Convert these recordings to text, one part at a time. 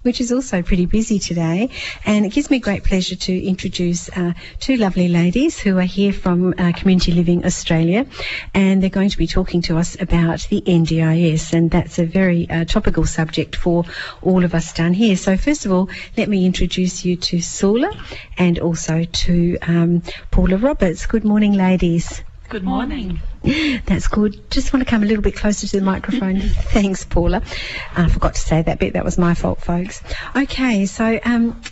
which is also pretty busy today. And it gives me great pleasure to introduce two lovely ladies who are here from Community Living Australia, and they're going to be talking to us about the NDIS, and that's a very topical subject for all of us down here. So first of all, let me introduce you to Soula and also to Paula Roberts. Good morning, ladies. Good morning. That's good. Just want to come a little bit closer to the microphone. Thanks, Paula. I forgot to say that bit. That was my fault, folks. Okay, so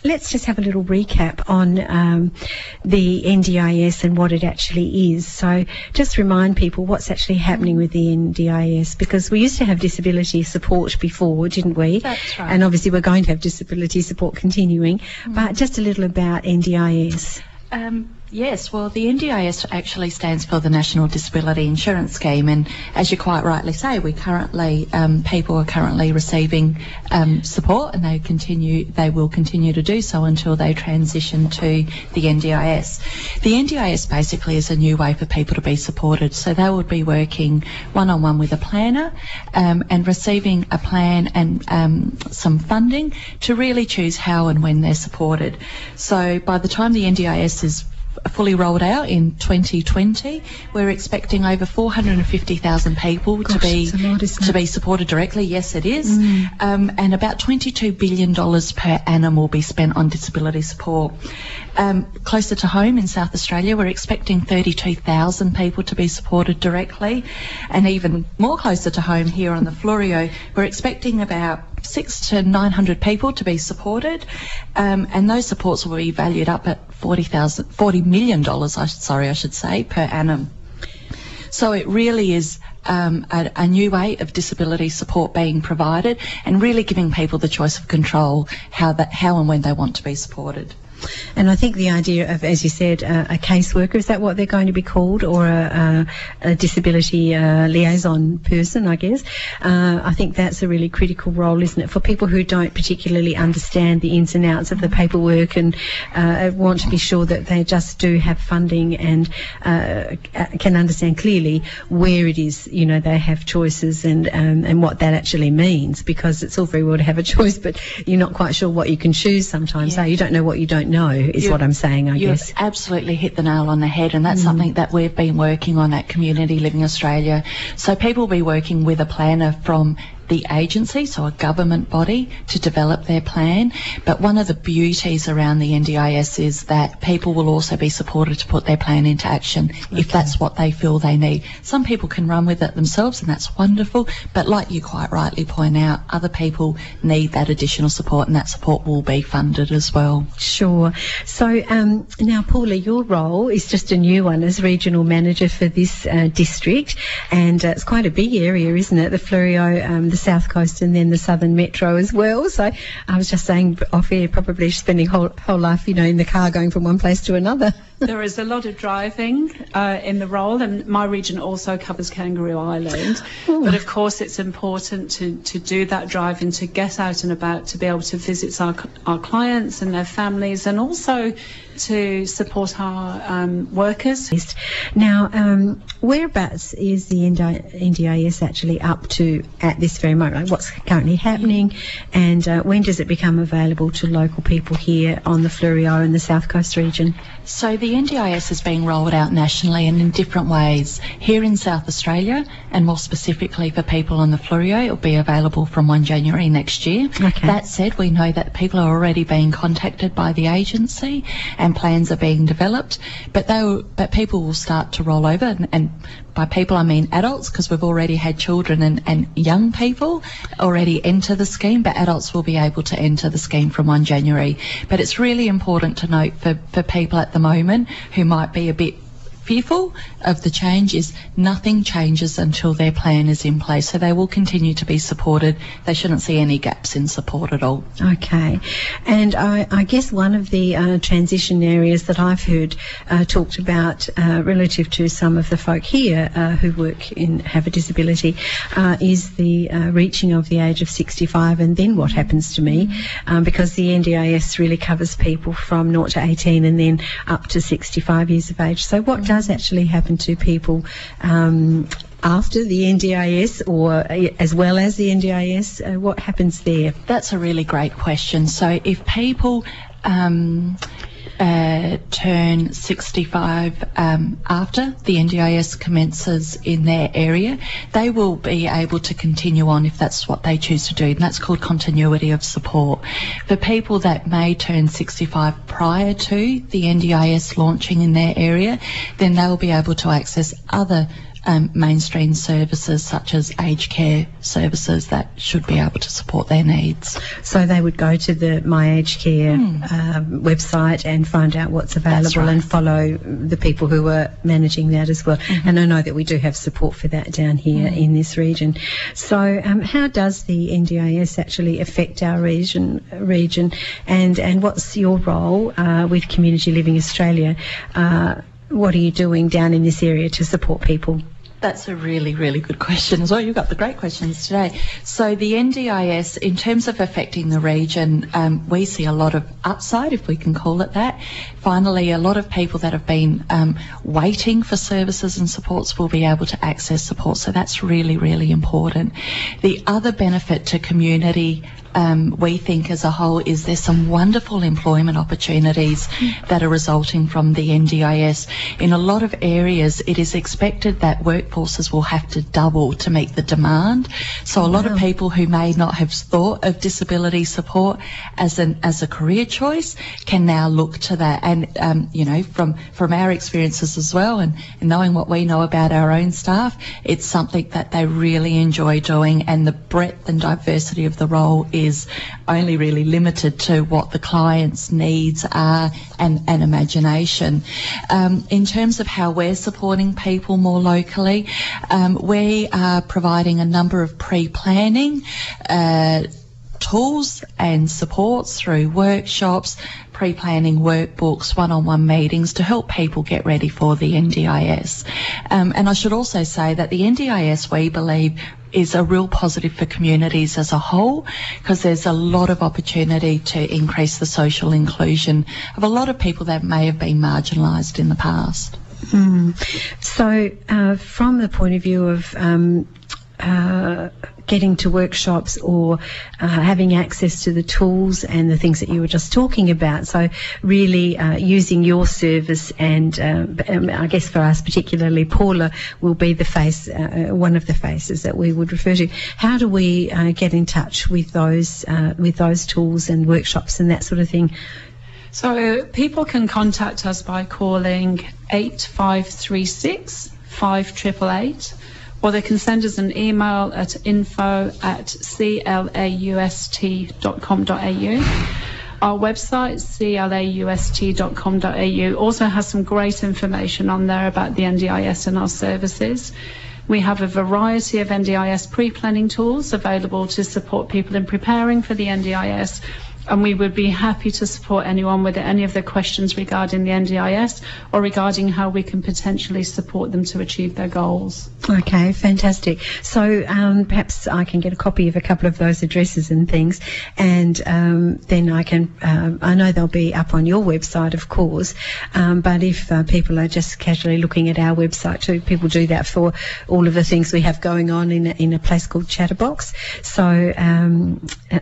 let's just have a little recap on the NDIS and what it actually is. So just remind people what's actually happening with the NDIS, because we used to have disability support before, didn't we? That's right. And obviously we're going to have disability support continuing. But just a little about NDIS. Yes, well, the NDIS actually stands for the National Disability Insurance Scheme, and as you quite rightly say, we currently people are currently receiving support, and they will continue to do so until they transition to the NDIS. The NDIS basically is a new way for people to be supported, so they would be working one-on-one with a planner and receiving a plan and some funding to really choose how and when they're supported. So by the time the NDIS is fully rolled out in 2020, we're expecting over 450,000 people to be supported directly. Yes, it is. And about $22 billion per annum will be spent on disability support. Closer to home in South Australia, we're expecting 32,000 people to be supported directly, and even more closer to home here on the Fleurieu, we're expecting about 600 to 900 people to be supported, and those supports will be valued up at $40 million, I should say, per annum. So it really is a new way of disability support being provided, and really giving people the choice of control how and when they want to be supported. And I think the idea of, as you said, a caseworker, is that what they're going to be called, or a disability liaison person, I guess? I think that's a really critical role, isn't it, for people who don't particularly understand the ins and outs of the paperwork and want to be sure that they just do have funding and can understand clearly where it is, you know, they have choices and what that actually means, because it's all very well to have a choice, but you're not quite sure what you can choose sometimes. So you don't know what you don't know, is what I'm saying, I guess. You've absolutely hit the nail on the head, and that's something that we've been working on at Community Living Australia. So people will be working with a planner from the agency, so a government body, to develop their plan. But one of the beauties around the NDIS is that people will also be supported to put their plan into action if that's what they feel they need. Some people can run with it themselves, and that's wonderful, but like you quite rightly point out, other people need that additional support, and that support will be funded as well. Sure. So now, Paula, your role is just a new one as regional manager for this district, and it's quite a big area, isn't it? The Fleurieu, the South Coast, and then the Southern Metro as well. So I was just saying off air, probably spending whole life, you know, in the car going from one place to another. There is a lot of driving in the role, and my region also covers Kangaroo Island. But of course it's important to do that driving, to get out and about, to be able to visit our clients and their families, and also to support our workers. Now, whereabouts is the NDIS actually up to at this very moment? Like, what's currently happening, and when does it become available to local people here on the Fleurieu and the South Coast region? So the NDIS is being rolled out nationally and in different ways. Here in South Australia, and more specifically for people on the Fleurieu, it will be available from 1 January next year. Okay. That said, we know that people are already being contacted by the agency and plans are being developed, but people will start to roll over, and by people I mean adults, because we've already had children and young people already enter the scheme, but adults will be able to enter the scheme from 1 January. But it's really important to note for people at the moment who might be a bit fearful of the change is nothing changes until their plan is in place. So they will continue to be supported. They shouldn't see any gaps in support at all. Okay. And I guess one of the transition areas that I've heard talked about relative to some of the folk here who have a disability is the reaching of the age of 65 and then what happens to me, because the NDIS really covers people from 0 to 18 and then up to 65 years of age. So what does actually happen to people after the NDIS or as well as the NDIS? What happens there? That's a really great question. So if people turn 65 after the NDIS commences in their area, they will be able to continue on if that's what they choose to do, and that's called continuity of support. For people that may turn 65 prior to the NDIS launching in their area, then they'll be able to access other mainstream services such as aged care services that should be able to support their needs. So they would go to the My Aged Care website and find out what's available and follow the people who are managing that as well. And I know that we do have support for that down here in this region. So how does the NDIS actually affect our region and what's your role with Community Living Australia? What are you doing down in this area to support people? That's a really, really good question as well. You've got the great questions today. So the NDIS, in terms of affecting the region, we see a lot of upside, if we can call it that. Finally, a lot of people that have been waiting for services and supports will be able to access support. So that's really, really important. The other benefit to community we think as a whole is there's some wonderful employment opportunities that are resulting from the NDIS. In a lot of areas, it is expected that workforces will have to double to meet the demand. So a lot of people who may not have thought of disability support as a career choice can now look to that. And, you know, from our experiences as well, and knowing what we know about our own staff, it's something that they really enjoy doing, and the breadth and diversity of the role is only really limited to what the client's needs are and imagination. In terms of how we're supporting people more locally, we are providing a number of pre-planning tools and supports through workshops, pre-planning workbooks, one-on-one meetings to help people get ready for the NDIS. And I should also say that the NDIS, we believe, is a real positive for communities as a whole, because there's a lot of opportunity to increase the social inclusion of a lot of people that may have been marginalised in the past. So from the point of view of getting to workshops or having access to the tools and the things that you were just talking about, so really using your service, and I guess for us particularly, Paula will be the face, one of the faces that we would refer to. How do we get in touch with those tools and workshops and that sort of thing? So people can contact us by calling 8536 5888, or they can send us an email at info@claust.com.au. Our website, claust.com.au, also has some great information on there about the NDIS and our services. We have a variety of NDIS pre-planning tools available to support people in preparing for the NDIS, and we would be happy to support anyone with any of their questions regarding the NDIS or regarding how we can potentially support them to achieve their goals. Okay, fantastic. So perhaps I can get a copy of a couple of those addresses and things, and then I can, I know they'll be up on your website, of course, but if people are just casually looking at our website too, people do that for all of the things we have going on in a place called Chatterbox. So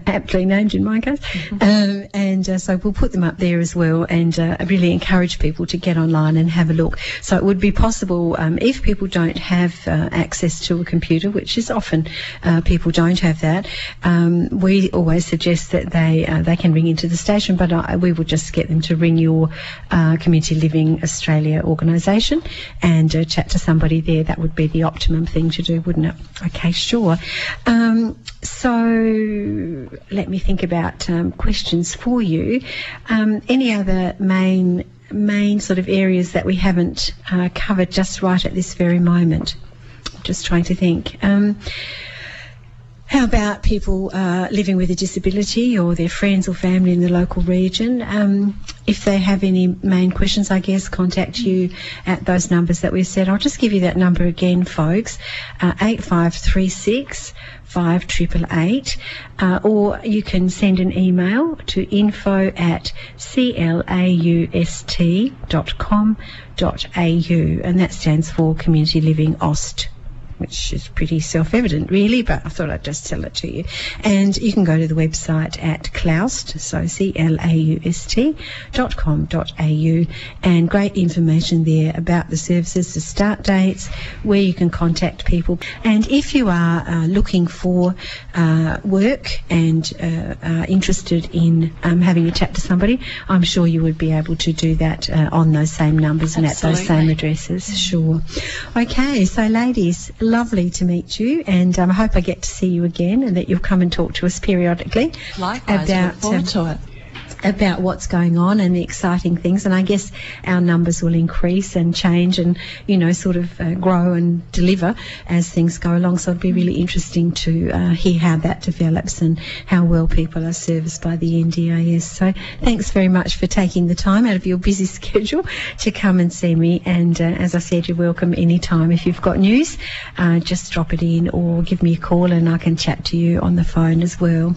aptly named in my case. So we'll put them up there as well, and really encourage people to get online and have a look. So it would be possible, if people don't have access to a computer, which is often people don't have that, we always suggest that they can ring into the station, but we would just get them to ring your Community Living Australia organisation and chat to somebody there. That would be the optimum thing to do, wouldn't it? Okay, sure. So let me think about questions for you. Any other main sort of areas that we haven't covered just right at this very moment? I'm just trying to think. How about people living with a disability or their friends or family in the local region? If they have any main questions, I guess, contact you at those numbers that we've said. I'll just give you that number again, folks, 8536 5888, or you can send an email to info@claust.com.au, and that stands for Community Living Aust. which is pretty self-evident really, but I thought I'd just tell it to you. And you can go to the website at claust, so claust.com.au, and great information there about the services, the start dates, where you can contact people. And if you are looking for work and are interested in having a chat to somebody, I'm sure you would be able to do that on those same numbers and at those same addresses. Sure. Okay, so ladies, lovely to meet you, and I hope I get to see you again and that you'll come and talk to us periodically. Likewise, I look forward to it. About what's going on and the exciting things, and I guess our numbers will increase and change and, you know, sort of grow and deliver as things go along. So it'll be really interesting to hear how that develops and how well people are serviced by the NDIS. So thanks very much for taking the time out of your busy schedule to come and see me, and as I said, you're welcome anytime. If you've got news, just drop it in or give me a call and I can chat to you on the phone as well.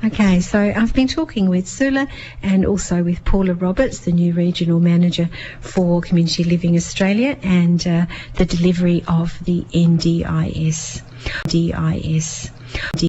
Okay, so I've been talking with Soula and also with Paula Roberts, the new Regional Manager for Community Living Australia, and the delivery of the NDIS.